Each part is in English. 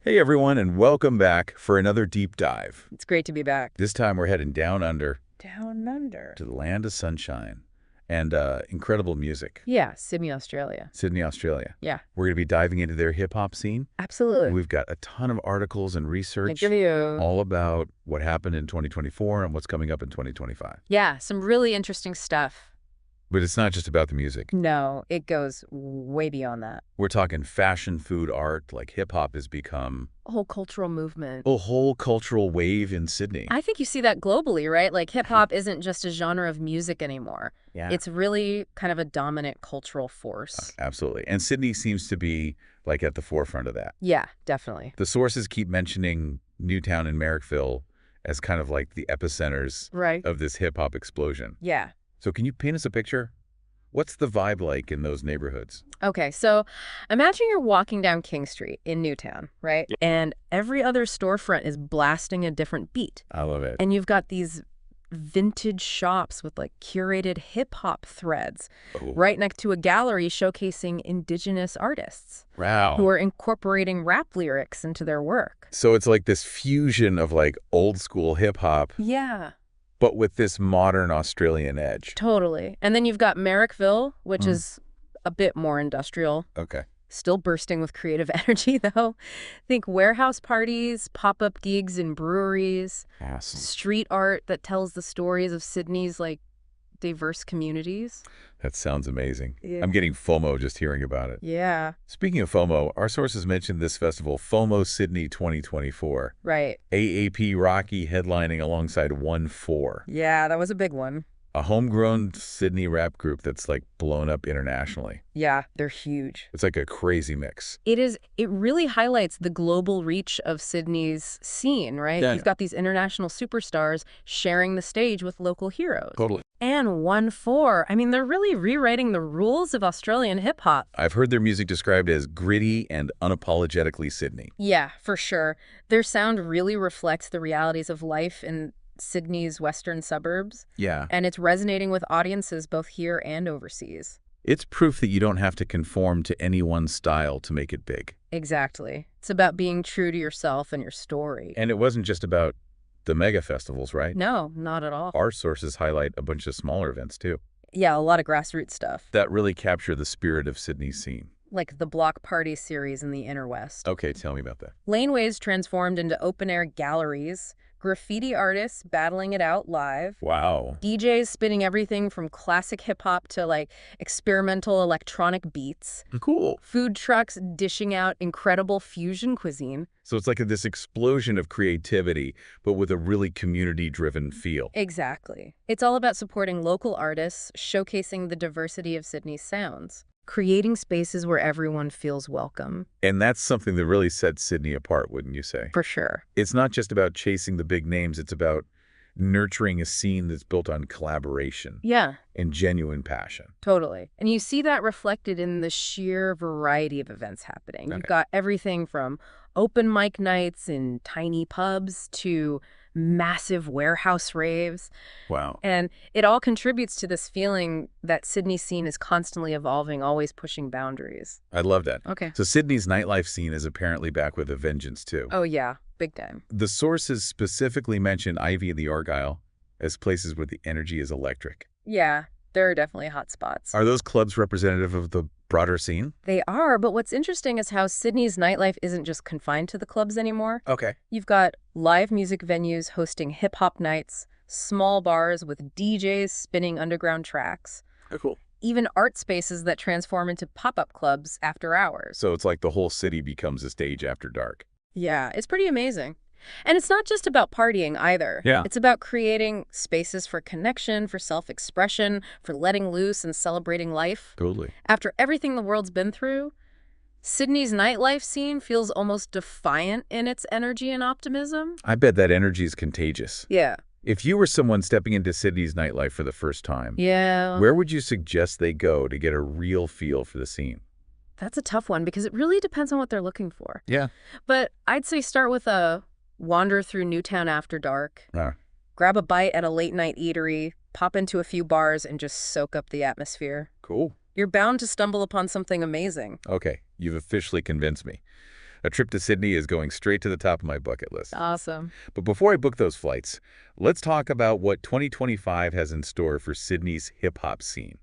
Hey everyone, and welcome back for another deep dive. It's great to be back. This time we're heading down under Down under. to the land of sunshine and incredible music. Yeah, Sydney, Australia. Sydney, Australia. Yeah, We're going to be diving into their hip-hop scene. absolutely. We've got a ton of articles and research Thank you. all about what happened in 2024 and what's coming up in 2025. Yeah, some really interesting stuff. But it's not just about the music. No, it goes way beyond that. We're talking fashion, food, art, like hip-hop has become A whole cultural movement. a whole cultural wave in Sydney. I think you see that globally, right? Like hip hop isn't just a genre of music anymore. Yeah. It's really kind of a dominant cultural force. Absolutely. And Sydney seems to be like at the forefront of that. Yeah, definitely. The sources keep mentioning Newtown and Marrickville as kind of like the epicenters Right. of this hip-hop explosion. Yeah. So can you paint us a picture? What's the vibe like in those neighborhoods? Okay, so imagine you're walking down King Street in Newtown, right? Yeah. And every other storefront is blasting a different beat. I love it. And you've got these vintage shops with like curated hip hop threads Oh, right next to a gallery showcasing indigenous artists wow. who are incorporating rap lyrics into their work. So it's like this fusion of like old school hip-hop, Yeah, but with this modern Australian edge. totally. And then you've got Marrickville, which is a bit more industrial. Okay. Still bursting with creative energy, though. Think warehouse parties, pop-up gigs in breweries, Awesome. street art that tells the stories of Sydney's, like, diverse communities. That sounds amazing. Yeah. I'm getting FOMO just hearing about it. Yeah, Speaking of FOMO, our sources mentioned this festival, FOMO Sydney 2024. right. AAP Rocky headlining alongside 1-4, Yeah, that was a big one. a homegrown Sydney rap group that's like blown up internationally. Yeah, they're huge. It's like a crazy mix. It really highlights the global reach of Sydney's scene, right? Yeah. You've got these international superstars sharing the stage with local heroes. Totally. And 1-4, I mean, they're really rewriting the rules of Australian hip-hop. I've heard their music described as gritty and unapologetically Sydney. Yeah, for sure. Their sound really reflects the realities of life in Sydney's western suburbs, Yeah. and it's resonating with audiences both here and overseas. It's proof that you don't have to conform to any one style to make it big. Exactly. It's about being true to yourself and your story. And it wasn't just about the mega festivals, right? No, not at all. Our sources highlight a bunch of smaller events too Yeah, a lot of grassroots stuff, that really capture the spirit of Sydney's scene. like the Block Party series in the Inner West. Okay, tell me about that. Laneways transformed into open-air galleries, graffiti artists battling it out live, Wow. DJs spinning everything from classic hip-hop to, like, experimental electronic beats, Cool. food trucks dishing out incredible fusion cuisine. So it's like this explosion of creativity, but with a really community-driven feel. Exactly. It's all about supporting local artists, showcasing the diversity of Sydney's sounds, creating spaces where everyone feels welcome. And that's something that really sets Sydney apart, wouldn't you say? For sure. It's not just about chasing the big names, it's about nurturing a scene that's built on collaboration Yeah, and genuine passion. totally. And you see that reflected in the sheer variety of events happening. You've Okay. got everything from open mic nights in tiny pubs to massive warehouse raves. Wow. And it all contributes to this feeling that Sydney's scene is constantly evolving, always pushing boundaries. I love that. Okay. So Sydney's nightlife scene is apparently back with a vengeance too. Oh, yeah. Big time. The sources specifically mention Ivy and the Argyle as places where the energy is electric. Yeah, there are definitely hot spots. Are those clubs representative of the broader scene? They are, but what's interesting is how Sydney's nightlife isn't just confined to the clubs anymore. Okay. You've got live music venues hosting hip-hop nights, small bars with DJs spinning underground tracks, Oh, cool. even art spaces that transform into pop-up clubs after hours. So it's like the whole city becomes a stage after dark. Yeah, it's pretty amazing. And it's not just about partying either. Yeah. It's about creating spaces for connection, for self-expression, for letting loose and celebrating life. Totally. After everything the world's been through, Sydney's nightlife scene feels almost defiant in its energy and optimism. I bet that energy is contagious. Yeah. If you were someone stepping into Sydney's nightlife for the first time, Yeah. where would you suggest they go to get a real feel for the scene? That's a tough one because it really depends on what they're looking for. Yeah. But I'd say start with a wander through Newtown after dark, Ah, grab a bite at a late-night eatery, pop into a few bars, and just soak up the atmosphere. cool. You're bound to stumble upon something amazing. Okay, you've officially convinced me. A trip to Sydney is going straight to the top of my bucket list. Awesome. But before I book those flights, let's talk about what 2025 has in store for Sydney's hip-hop scene.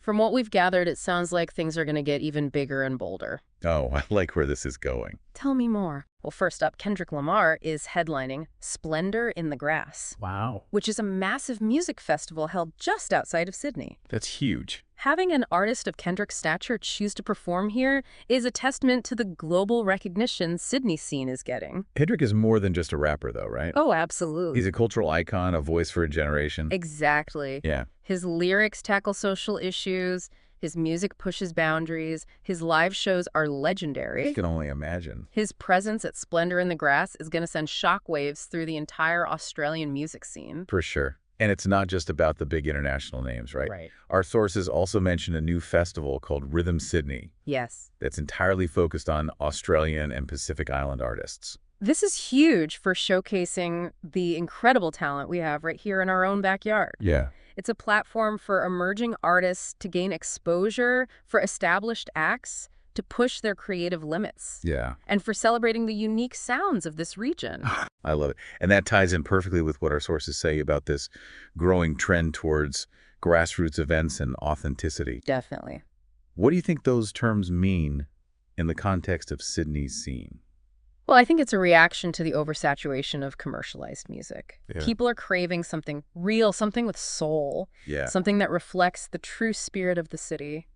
From what we've gathered, it sounds like things are going to get even bigger and bolder. Oh, I like where this is going. Tell me more. Well, first up, Kendrick Lamar is headlining Splendor in the Grass, Wow. which is a massive music festival held just outside of Sydney. That's huge. Having an artist of Kendrick's stature choose to perform here is a testament to the global recognition Sydney scene is getting. Kendrick is more than just a rapper, though, right? Oh, absolutely. He's a cultural icon, a voice for a generation. Exactly. Yeah. His lyrics tackle social issues, his music pushes boundaries, his live shows are I legendary. can only imagine. His presence at Splendor in the Grass is going to send shockwaves through the entire Australian music scene. For sure. And it's not just about the big international names, right? Right. Our sources also mention a new festival called Rhythm Sydney Yes. that's entirely focused on Australian and Pacific Island artists. This is huge for showcasing the incredible talent we have right here in our own backyard. Yeah. It's a platform for emerging artists to gain exposure, for established acts to push their creative limits, Yeah. and for celebrating the unique sounds of this region. I love it. And that ties in perfectly with what our sources say about this growing trend towards grassroots events and authenticity. Definitely. What do you think those terms mean in the context of Sydney's scene? Well, I think it's a reaction to the oversaturation of commercialized music. Yeah. People are craving something real, something with soul, Yeah. something that reflects the true spirit of the city.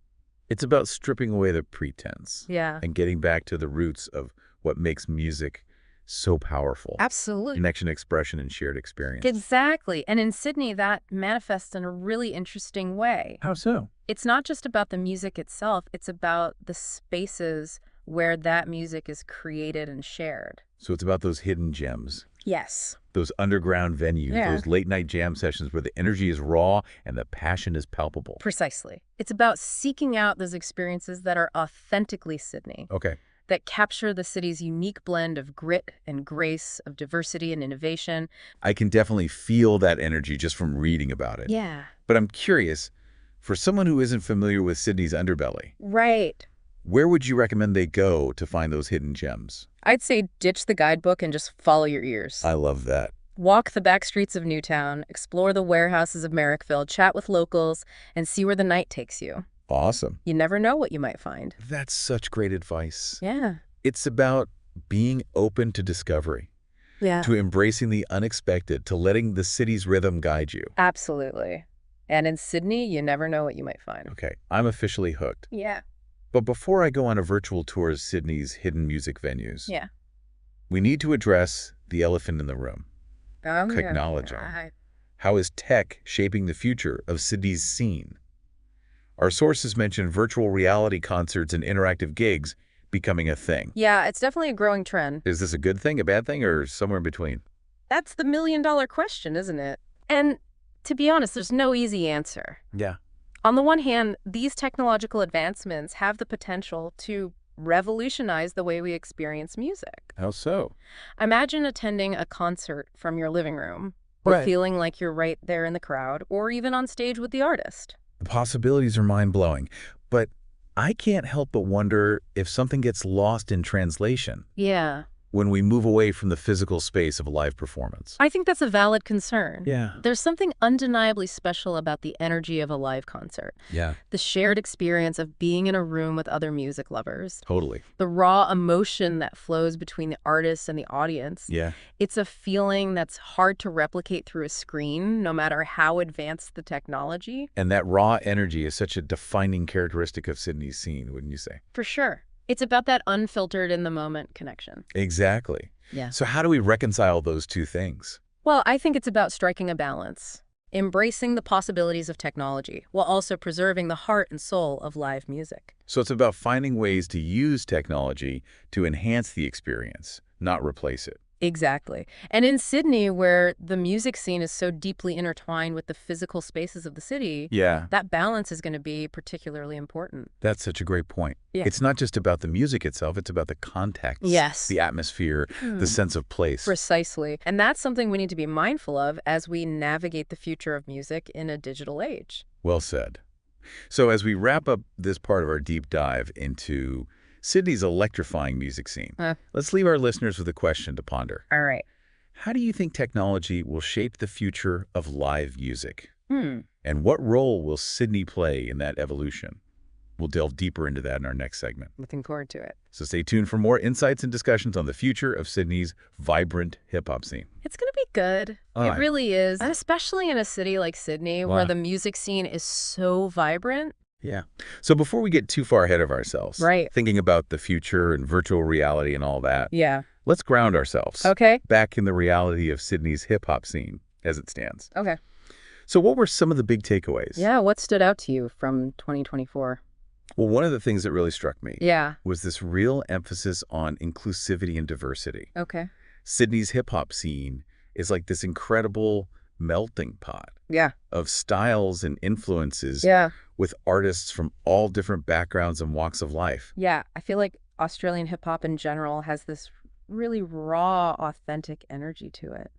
It's about stripping away the pretense Yeah. and getting back to the roots of what makes music so powerful. Absolutely. Connection, expression, and shared experience. Exactly. And in Sydney, that manifests in a really interesting way. How so? It's not just about the music itself, it's about the spaces where that music is created and shared. So it's about those hidden gems, Yes. those underground venues, Yeah. those late-night jam sessions where the energy is raw and the passion is palpable. Precisely. It's about seeking out those experiences that are authentically Sydney, Okay. that capture the city's unique blend of grit and grace, of diversity and innovation. I can definitely feel that energy just from reading about it. Yeah. But I'm curious, for someone who isn't familiar with Sydney's underbelly, Right. where would you recommend they go to find those hidden gems? I'd say ditch the guidebook and just follow your ears. I love that. Walk the back streets of Newtown, explore the warehouses of Merrickville, chat with locals, and see where the night takes you. Awesome. You never know what you might find. That's such great advice. Yeah. It's about being open to discovery, Yeah. to embracing the unexpected, to letting the city's rhythm guide you. Absolutely. And in Sydney, you never know what you might find. Okay, I'm officially hooked. Yeah. But before I go on a virtual tour of Sydney's hidden music venues, Yeah. we need to address the elephant in the room. Oh, yeah. Technology. How is tech shaping the future of Sydney's scene? Our sources mention virtual reality concerts and interactive gigs becoming a thing. Yeah, it's definitely a growing trend. Is this a good thing, a bad thing, or somewhere in between? That's the million-dollar question, isn't it? And to be honest, there's no easy answer. Yeah. On the one hand, these technological advancements have the potential to revolutionize the way we experience music. How so? Imagine attending a concert from your living room, or Right. feeling like you're right there in the crowd, or even on stage with the artist. The possibilities are mind-blowing, but I can't help but wonder if something gets lost in translation Yeah, when we move away from the physical space of a live performance. I think that's a valid concern. Yeah. There's something undeniably special about the energy of a live concert, Yeah, the shared experience of being in a room with other music lovers, totally. the raw emotion that flows between the artist and the audience. Yeah. It's a feeling that's hard to replicate through a screen, no matter how advanced the technology. And that raw energy is such a defining characteristic of Sydney's scene, wouldn't you say? For sure. It's about that unfiltered in-the-moment connection. Exactly. Yeah. So how do we reconcile those two things? Well, I think it's about striking a balance, embracing the possibilities of technology, while also preserving the heart and soul of live music. So it's about finding ways to use technology to enhance the experience, not replace it. Exactly. And in Sydney, where the music scene is so deeply intertwined with the physical spaces of the city, Yeah, that balance is going to be particularly important. that's such a great point. Yeah. It's not just about the music itself, it's about the context, Yes. the atmosphere, the sense of place. Precisely. And that's something we need to be mindful of as we navigate the future of music in a digital age. Well said. So as we wrap up this part of our deep dive into Sydney's electrifying music scene. Uh. Let's leave our listeners with a question to ponder. All right. How do you think technology will shape the future of live music? Hmm. And what role will Sydney play in that evolution? We'll delve deeper into that in our next segment. Looking forward to it. So stay tuned for more insights and discussions on the future of Sydney's vibrant hip-hop scene. It's going to be good. All It right. really is. And especially in a city like Sydney Wow. where the music scene is so vibrant. Yeah. So before we get too far ahead of ourselves, Right. thinking about the future and virtual reality and all that, Yeah. let's ground ourselves Okay. back in the reality of Sydney's hip-hop scene as it stands. Okay. So what were some of the big takeaways? Yeah. What stood out to you from 2024? Well, one of the things that really struck me Yeah. was this real emphasis on inclusivity and diversity. Okay. Sydney's hip-hop scene is like this incredible melting pot Yeah. of styles and influences Yeah. with artists from all different backgrounds and walks of life. Yeah. I feel like Australian hip hop in general has this really raw, authentic energy to it.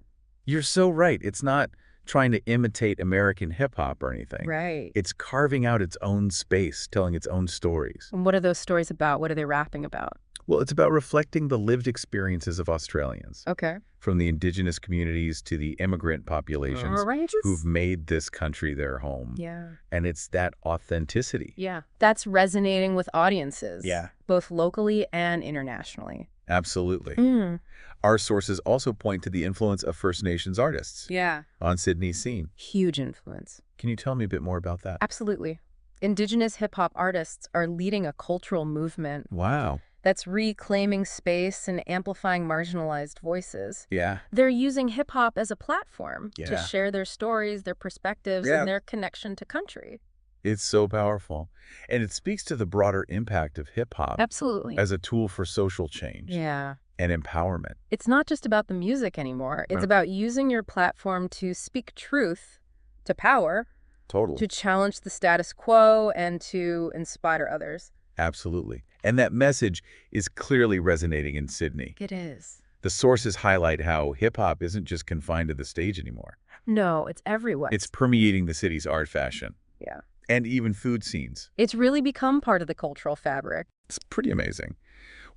You're so right. It's not trying to imitate American hip-hop or anything. Right. It's carving out its own space, telling its own stories. And what are those stories about? What are they rapping about? Well, it's about reflecting the lived experiences of Australians, Okay. from the indigenous communities to the immigrant populations Outrageous. who've made this country their home. Yeah. And it's that authenticity. Yeah. That's resonating with audiences. Yeah. Both locally and internationally. Absolutely. Mm. Our sources also point to the influence of First Nations artists Yeah. on Sydney's scene. Huge influence. Can you tell me a bit more about that? Absolutely. Indigenous hip hop artists are leading a cultural movement Wow. that's reclaiming space and amplifying marginalized voices. Yeah. They're using hip hop as a platform to Yeah. share their stories, their perspectives, Yeah. and their connection to country. It's so powerful. And it speaks to the broader impact of hip-hop Absolutely. as a tool for social change Yeah. and empowerment. It's not just about the music anymore. It's No. about using your platform to speak truth to power, Totally. to challenge the status quo, and to inspire others. Absolutely. And that message is clearly resonating in Sydney. It is. The sources highlight how hip-hop isn't just confined to the stage anymore. No, it's everywhere. It's permeating the city's art, fashion, Yeah. and even food scenes. It's really become part of the cultural fabric. It's pretty amazing.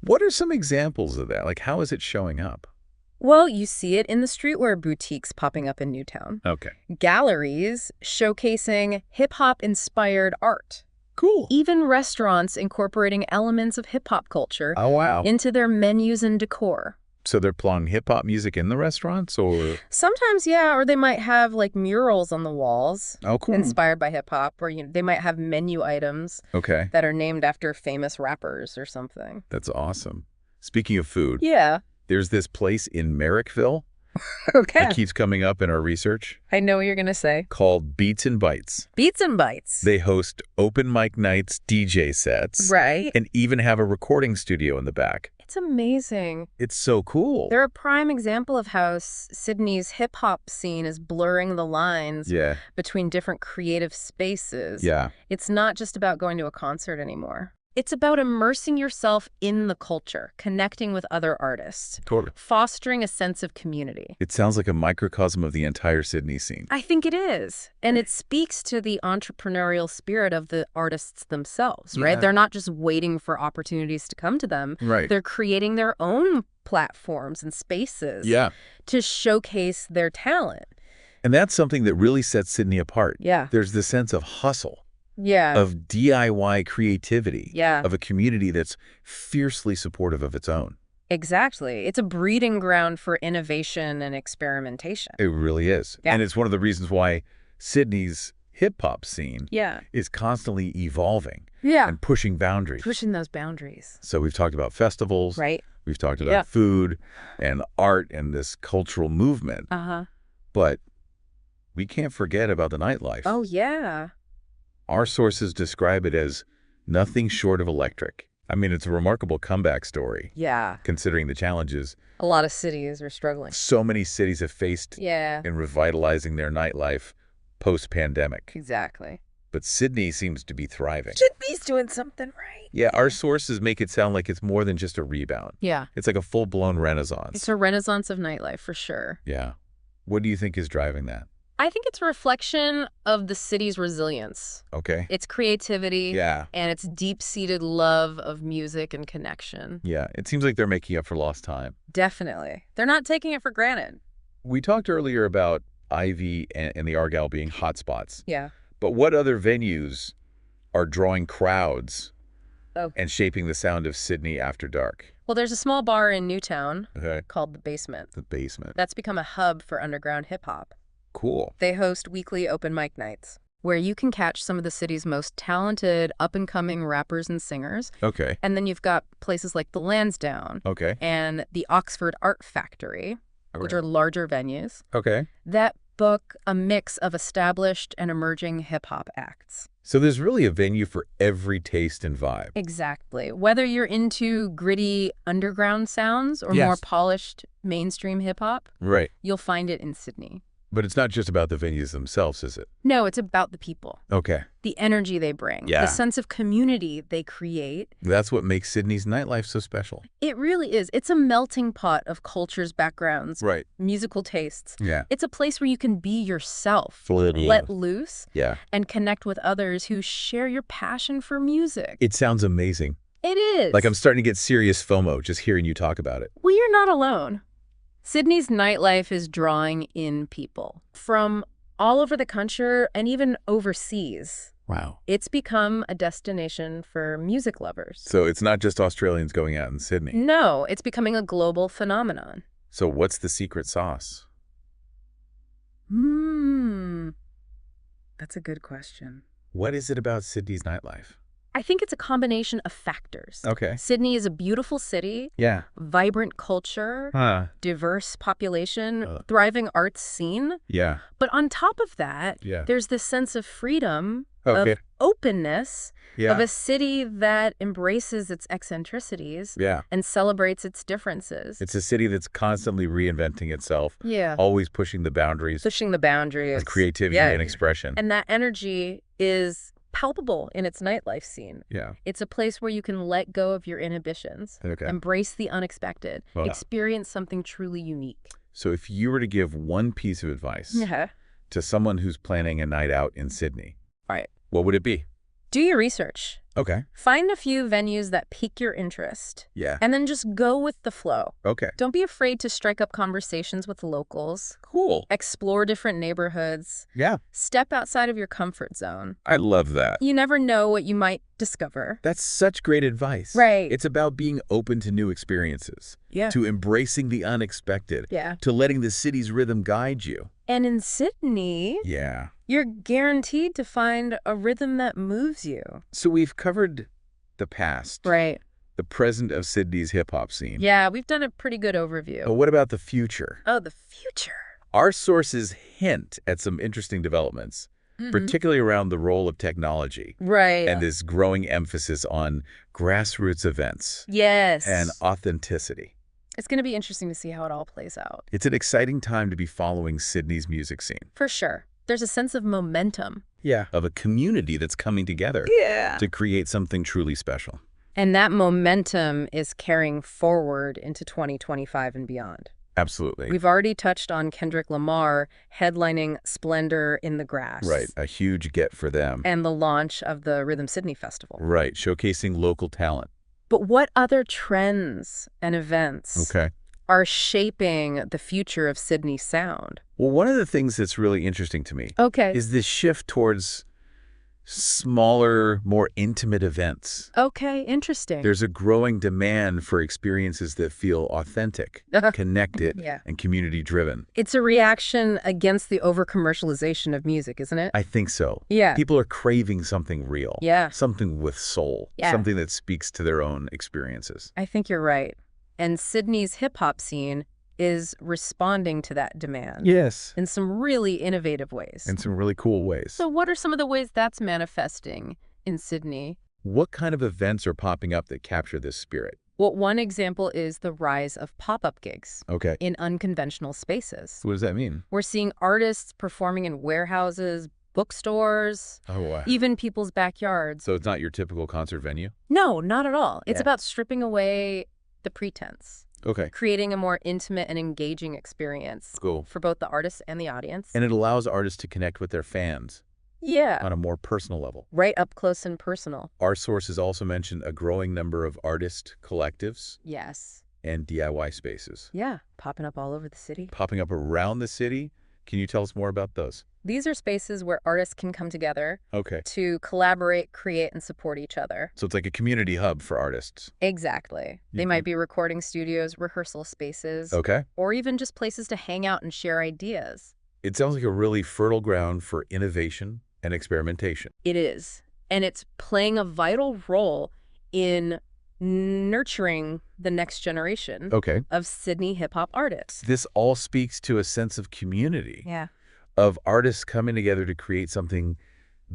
What are some examples of that? Like, how is it showing up? Well, you see it in the streetwear boutiques popping up in Newtown. Okay. Galleries showcasing hip-hop inspired art. Cool. Even restaurants incorporating elements of hip-hop culture Oh, wow. into their menus and decor. So they're playing hip-hop music in the restaurants, or? Sometimes, yeah, or they might have like murals on the walls Oh, cool. inspired by hip-hop, or they might have menu items Okay. that are named after famous rappers or something. That's awesome. Speaking of food, Yeah. there's this place in Merrickville Okay. that keeps coming up in our research I know what you're going to say. called Beats and Bites. Beats and Bites. They host open mic nights, DJ sets, Right. and even have a recording studio in the back. It's amazing. It's so cool. They're a prime example of how Sydney's hip-hop scene is blurring the lines Yeah. between different creative spaces. Yeah. It's not just about going to a concert anymore. It's about immersing yourself in the culture, connecting with other artists, Totally. fostering a sense of community. It sounds like a microcosm of the entire Sydney scene. I think it is. And it speaks to the entrepreneurial spirit of the artists themselves, right? Yeah. They're not just waiting for opportunities to come to them. Right. They're creating their own platforms and spaces Yeah. to showcase their talent. And that's something that really sets Sydney apart. Yeah. There's this sense of hustle, Yeah. of DIY creativity, Yeah. of a community that's fiercely supportive of its own. Exactly. It's a breeding ground for innovation and experimentation. It really is. Yeah. And it's one of the reasons why Sydney's hip-hop scene Yeah. is constantly evolving Yeah. and pushing boundaries. Pushing those boundaries. So we've talked about festivals, Right? we've talked about Yeah. food and art and this cultural movement, Uh-huh. but we can't forget about the nightlife. Oh, yeah. Our sources describe it as nothing short of electric. I mean, it's a remarkable comeback story, Yeah. considering the challenges A lot of cities are struggling. so many cities have faced Yeah. in revitalizing their nightlife post-pandemic. Exactly. But Sydney seems to be thriving. Sydney's doing something right. Yeah, our sources make it sound like it's more than just a rebound. Yeah. It's like a full-blown renaissance. It's a renaissance of nightlife for sure. Yeah. What do you think is driving that? I think it's a reflection of the city's resilience, Okay. its creativity, Yeah. and its deep-seated love of music and connection. Yeah. It seems like they're making up for lost time. Definitely. They're not taking it for granted. We talked earlier about Ivy and the Argyle being hotspots, Yeah. but what other venues are drawing crowds Oh. and shaping the sound of Sydney after dark? Well, there's a small bar in Newtown Okay. called The Basement. The Basement. That's become a hub for underground hip-hop. Cool. They host weekly open mic nights where you can catch some of the city's most talented up-and-coming rappers and singers. Okay. And then you've got places like the Lansdowne Okay. and the Oxford Art Factory, which are larger venues, Okay. that book a mix of established and emerging hip-hop acts. So there's really a venue for every taste and vibe. Exactly. Whether you're into gritty underground sounds or Yes. more polished mainstream hip-hop, Right. you'll find it in Sydney. But it's not just about the venues themselves, is it? No, it's about the people, Okay. the energy they bring, Yeah. the sense of community they create. That's what makes Sydney's nightlife so special. It really is. It's a melting pot of cultures, backgrounds, Right. musical tastes. Yeah. It's a place where you can be yourself, Let let loose, Yeah. and connect with others who share your passion for music. It sounds amazing. It is. Like I'm starting to get serious FOMO just hearing you talk about it. Well, you're not alone. Sydney's nightlife is drawing in people from all over the country and even overseas. Wow. It's become a destination for music lovers. So it's not just Australians going out in Sydney. No, it's becoming a global phenomenon. So what's the secret sauce? That's a good question. What is it about Sydney's nightlife? I think it's a combination of factors. Okay. Sydney is a beautiful city, Yeah. vibrant culture, Huh. diverse population, thriving arts scene. Yeah. But on top of that, Yeah. there's this sense of freedom, Okay. of openness, Yeah. of a city that embraces its eccentricities Yeah. and celebrates its differences. It's a city that's constantly reinventing itself, Yeah. always pushing the boundaries Pushing the boundaries. of creativity Yeah. and expression. And that energy is palpable in its nightlife scene. Yeah. It's a place where you can let go of your inhibitions, Okay. embrace the unexpected, Wow. experience something truly unique. So if you were to give one piece of advice Yeah. to someone who's planning a night out in Sydney, Right. what would it be? Do your research. Okay. Find a few venues that pique your interest, Yeah. and then just go with the flow. Okay. Don't be afraid to strike up conversations with locals, Cool. explore different neighborhoods, Yeah. step outside of your comfort zone. I love that. You never know what you might discover. That's such great advice. Right. It's about being open to new experiences, Yeah. to embracing the unexpected, Yeah. to letting the city's rhythm guide you. And in Sydney, Yeah. you're guaranteed to find a rhythm that moves you. So we've covered the past, Right. the present of Sydney's hip-hop scene. Yeah, we've done a pretty good overview. But what about the future? Oh, the future. Our sources hint at some interesting developments, particularly around the role of technology Right. and this growing emphasis on grassroots events Yes. and authenticity. It's going to be interesting to see how it all plays out. It's an exciting time to be following Sydney's music scene. For sure. There's a sense of momentum. Yeah. Of a community that's coming together Yeah. to create something truly special. And that momentum is carrying forward into 2025 and beyond. Absolutely. We've already touched on Kendrick Lamar headlining Splendor in the Grass. Right. A huge get for them. And the launch of the Rhythm Sydney Festival. Right. Showcasing local talent. But what other trends and events are shaping the future of Sydney sound? Well, one of the things that's really interesting to me Okay. is this shift towards smaller, more intimate events. Okay, interesting. There's a growing demand for experiences that feel authentic, connected, Yeah. and community-driven. It's a reaction against the over-commercialization of music, isn't it? I think so. Yeah. People are craving something real. Yeah. Something with soul. Yeah. Something that speaks to their own experiences. I think you're right. And Sydney's hip-hop scene is responding to that demand Yes. in some really innovative ways. In some really cool ways. So what are some of the ways that's manifesting in Sydney? What kind of events are popping up that capture this spirit? Well, one example is the rise of pop-up gigs Okay. in unconventional spaces. What does that mean? We're seeing artists performing in warehouses, bookstores, Oh, wow. even people's backyards. So it's not your typical concert venue? No, not at all. It's Yeah. about stripping away the pretense. Okay. creating a more intimate and engaging experience Cool. for both the artists and the audience. And it allows artists to connect with their fans Yeah, on a more personal level. right up close and personal. Our sources also mentioned a growing number of artist collectives Yes. and DIY spaces Yeah, popping up all over the city. popping up around the city. Can you tell us more about those? These are spaces where artists can come together Okay. to collaborate, create, and support each other. So it's like a community hub for artists. Exactly. They Mhm. might be recording studios, rehearsal spaces, Okay. or even just places to hang out and share ideas. It sounds like a really fertile ground for innovation and experimentation. It is. And it's playing a vital role in nurturing the next generation Okay. of Sydney hip-hop artists. This all speaks to a sense of community, Yeah. of artists coming together to create something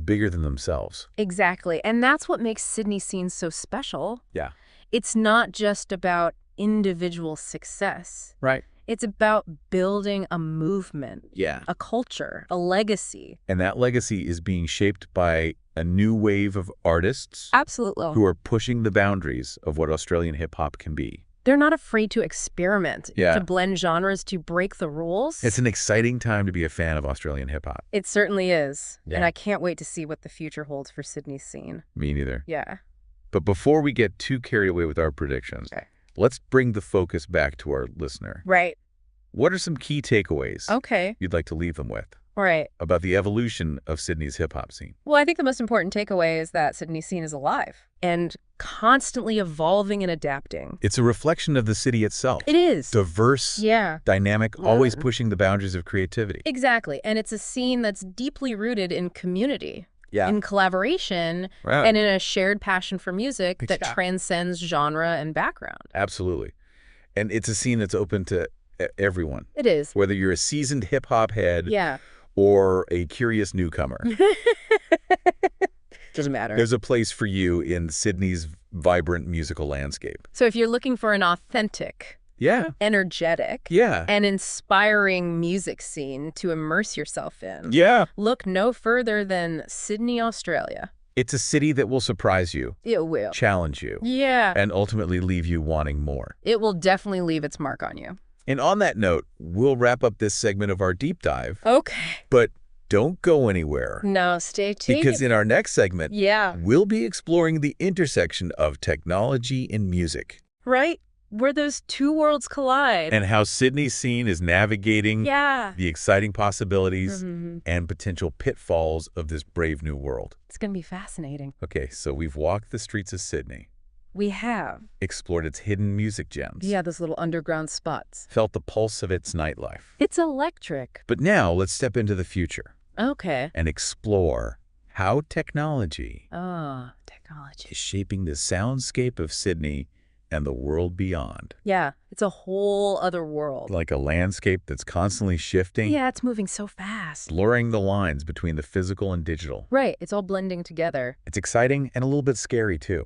bigger than themselves. Exactly. And that's what makes Sydney scene so special. Yeah. It's not just about individual success. Right. It's about building a movement, Yeah. a culture, a legacy. And that legacy is being shaped by a new wave of artists Absolutely. who are pushing the boundaries of what Australian hip-hop can be. They're not afraid to experiment, Yeah. to blend genres, to break the rules. It's an exciting time to be a fan of Australian hip-hop. It certainly is. Yeah. And I can't wait to see what the future holds for Sydney's scene. Me neither. Yeah. But before we get too carried away with our predictions, Okay. let's bring the focus back to our listener. Right. What are some key takeaways Okay. you'd like to leave them with All right. about the evolution of Sydney's hip-hop scene? Well, I think the most important takeaway is that Sydney's scene is alive and constantly evolving and adapting. It's a reflection of the city itself. It is. Diverse, Yeah. dynamic, always pushing the boundaries of creativity. Exactly. And it's a scene that's deeply rooted in community, Yeah. in collaboration, Wow. and in a shared passion for music that Yeah. transcends genre and background. Absolutely. And it's a scene that's open to everyone, It is. whether you're a seasoned hip-hop head Yeah. or a curious newcomer. Doesn't matter. There's a place for you in Sydney's vibrant musical landscape. So if you're looking for an authentic, Yeah. energetic, Yeah. and inspiring music scene to immerse yourself in, Yeah. look no further than Sydney, Australia. It's a city that will surprise you, It will. challenge you, Yeah. and ultimately leave you wanting more. It will definitely leave its mark on you. And on that note, we'll wrap up this segment of our deep dive, Okay. but don't go anywhere, No, stay tuned. because in our next segment, Yeah. we'll be exploring the intersection of technology and music Right? Where those two worlds collide. and how Sydney's scene is navigating Yeah. the exciting possibilities Mhm. and potential pitfalls of this brave new world. It's going to be fascinating. Okay, so we've walked the streets of Sydney, We have. explored its hidden music gems, Yeah, those little underground spots. felt the pulse of its nightlife. It's electric. But now let's step into the future Okay. and explore how technology Oh, technology. is shaping the soundscape of Sydney and the world beyond. Yeah, it's a whole other world. Like a landscape that's constantly shifting, Yeah, it's moving so fast. blurring the lines between the physical and digital. Right, it's all blending together. It's exciting and a little bit scary, too.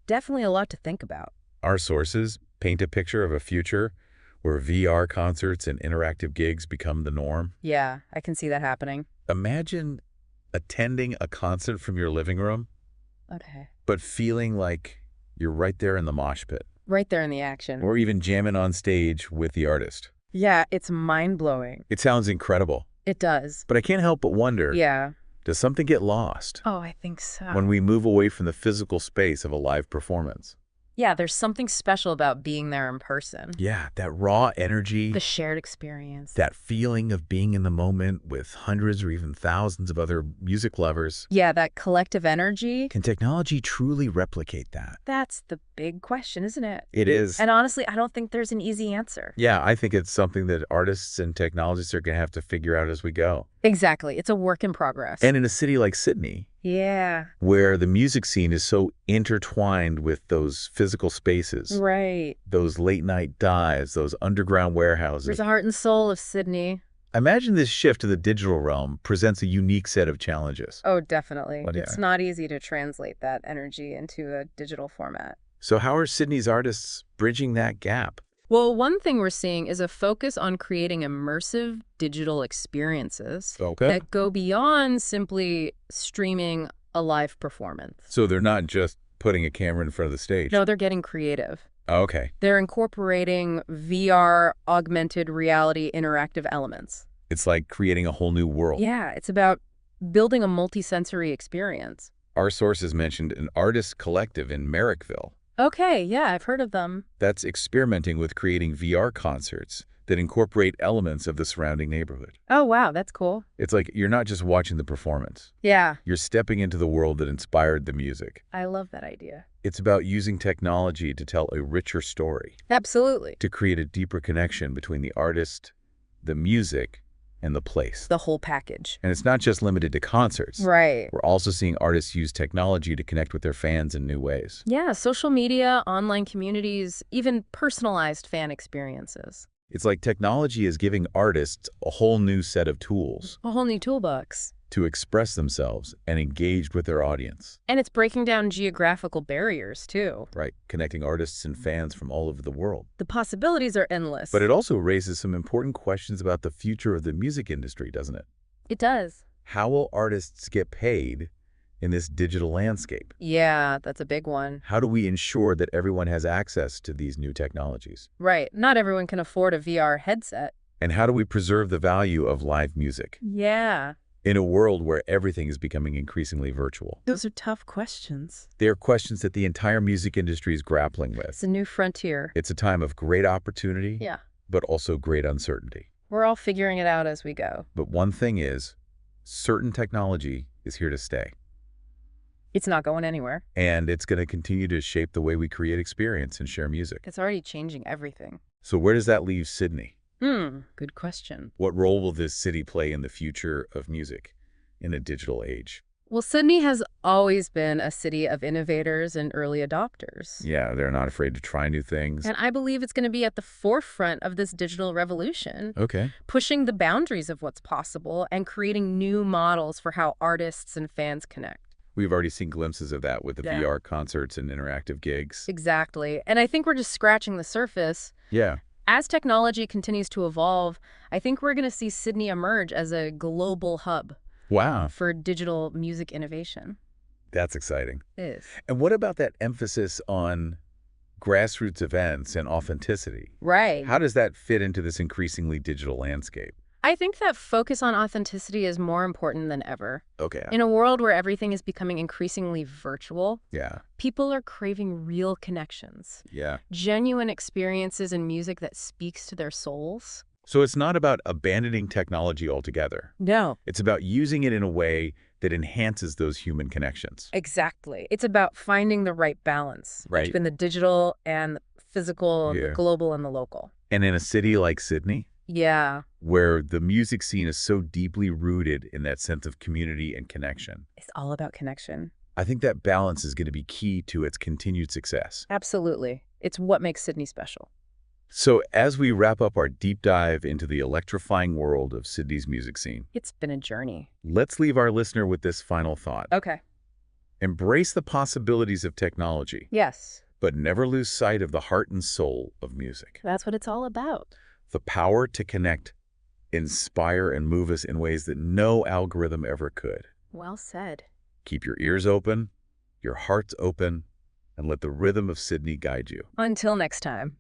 Definitely a lot to think about. Our sources paint a picture of a future where VR concerts and interactive gigs become the norm. Yeah, I can see that happening. Imagine attending a concert from your living room, Okay. but feeling like you're right there in the mosh pit, Right there in the action. or even jamming on stage with the artist. Yeah, it's mind-blowing. It sounds incredible, It does. but I can't help but wonder, Yeah. does something get lost Oh, I think so. when we move away from the physical space of a live performance? Yeah, there's something special about being there in person. Yeah, that raw energy, The shared experience. that feeling of being in the moment with hundreds or even thousands of other music lovers. Yeah, that collective energy. Can technology truly replicate that? That's the big question, isn't it? It is. And honestly, I don't think there's an easy answer. Yeah, I think it's something that artists and technologists are going to have to figure out as we go. Exactly. It's a work in progress. And in a city like Sydney, yeah. where the music scene is so intertwined with those physical spaces, Right. those late night dives, those underground warehouses. There's the heart and soul of Sydney. Imagine this shift to the digital realm presents a unique set of challenges. Oh, definitely. Well, yeah. It's not easy to translate that energy into a digital format. So how are Sydney's artists bridging that gap? Well, one thing we're seeing is a focus on creating immersive digital experiences Okay. that go beyond simply streaming a live performance. So they're not just putting a camera in front of the stage. No, they're getting creative. Okay. They're incorporating VR, augmented reality interactive elements. It's like creating a whole new world. Yeah, it's about building a multisensory experience. Our sources mentioned an artist collective in Merrickville Okay, yeah, I've heard of them. that's experimenting with creating VR concerts that incorporate elements of the surrounding neighborhood. Oh, wow, that's cool. It's like you're not just watching the performance. Yeah, You're stepping into the world that inspired the music. I love that idea. It's about using technology to tell a richer story, Absolutely. to create a deeper connection between the artist, the music, and the place. The whole package. And it's not just limited to concerts. Right. We're also seeing artists use technology to connect with their fans in new ways. Yeah, social media, online communities, even personalized fan experiences. It's like technology is giving artists a whole new set of tools A whole new toolbox. to express themselves and engage with their audience, And it's breaking down geographical barriers, too. right? Connecting artists and fans from all over the world. The possibilities are endless. But it also raises some important questions about the future of the music industry, doesn't it? It does. How will artists get paid in this digital landscape? Yeah, that's a big one. How do we ensure that everyone has access to these new technologies? Right. Not everyone can afford a VR headset. And how do we preserve the value of live music Yeah. in a world where everything is becoming increasingly virtual? Those are tough questions. They are questions that the entire music industry is grappling It's with. a new frontier. It's a time of great opportunity, Yeah. but also great uncertainty. We're all figuring it out as we go. But one thing is, certain technology is here to stay. It's not going anywhere. And it's going to continue to shape the way we create experience and share music. It's already changing everything. So where does that leave Sydney? Good question. What role will this city play in the future of music in a digital age? Well, Sydney has always been a city of innovators and early adopters. Yeah, they're not afraid to try new things. And I believe it's going to be at the forefront of this digital revolution, Okay. pushing the boundaries of what's possible and creating new models for how artists and fans connect. We've already seen glimpses of that with the Yeah. VR concerts and interactive gigs. Exactly. And I think we're just scratching the surface. Yeah. As technology continues to evolve, I think we're going to see Sydney emerge as a global hub Wow. for digital music innovation. That's exciting. It is. And what about that emphasis on grassroots events and authenticity? Right. How does that fit into this increasingly digital landscape? I think that focus on authenticity is more important than ever. Okay. In a world where everything is becoming increasingly virtual, Yeah. people are craving real connections, Yeah. genuine experiences in music that speaks to their souls. So it's not about abandoning technology altogether. No. It's about using it in a way that enhances those human connections. Exactly. It's about finding the right balance Right. between the digital and the physical, and Yeah. the global and the local. And in a city like Sydney, Yeah, where the music scene is so deeply rooted in that sense of community and connection, it's all about connection. I think that balance is going to be key to its continued success. Absolutely. It's what makes Sydney special. So as we wrap up our deep dive into the electrifying world of Sydney's music scene, It's been a journey. let's leave our listener with this final thought. Okay. Embrace the possibilities of technology, Yes, but never lose sight of the heart and soul of music. that's what it's all about. The power to connect, inspire, and move us in ways that no algorithm ever could. Well said. Keep your ears open, your hearts open, and let the rhythm of Sydney guide you. Until next time.